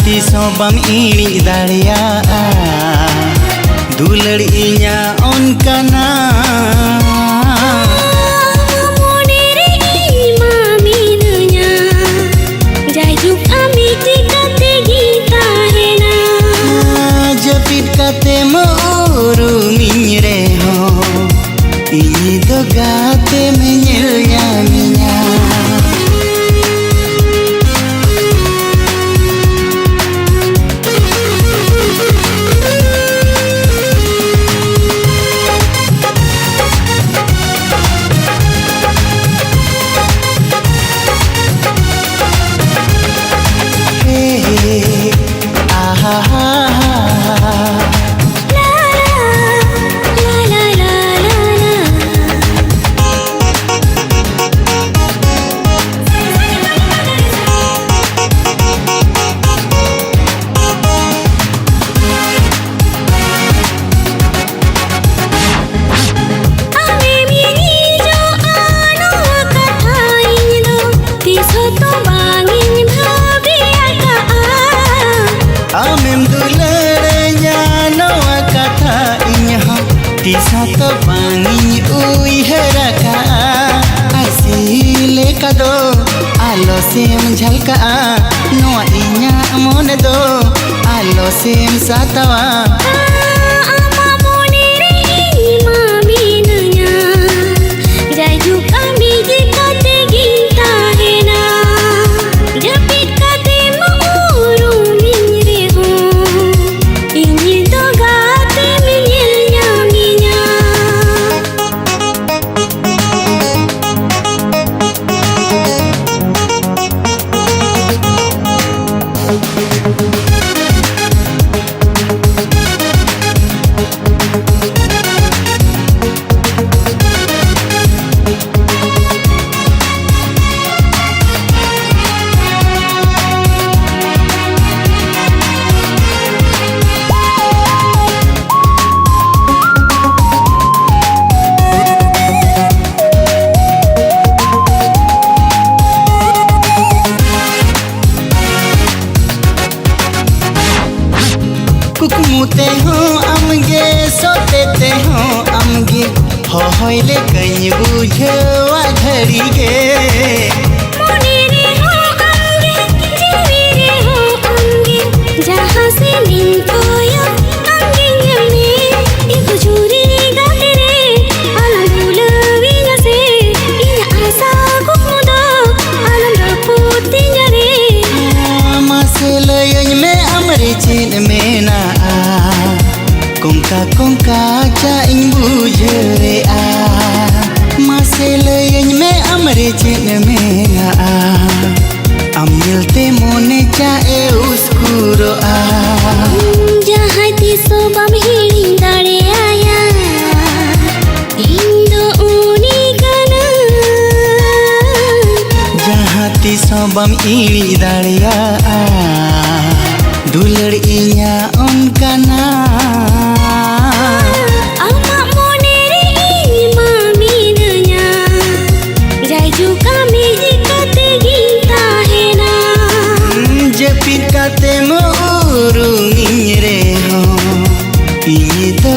तिसों बम इड़ी दाड़ियाआ दुलड़ इña ओनकाना जपित काते मोरुमिñ rehon ini do gate menyelnya minya Tisa to bangiñ uihara asile kado alo sem jhalka noa iña mon do alo sem satawa कुकमुते हो अमगे सोते हो अमगे होइले कहीं बुझवा घड़ी गे मोने रे हो अमगे जीवी रे हो अमगे जहाँ से निंतोयो अमगे यमे एक जुरी गाते रे आलम बुलवी नसे इन आशा कुकमुदो आलम रपूती नरे मासेलयñ में अमरे चेन में ना Kongka caing bujere Maseleyñ में amre cen mena amil te mone cae uskuro Jahai tiso bam hiring dare aya Indo uni kana Jahai tiso bam iri daria dulur iña onkana Te morumiñ rehon ini to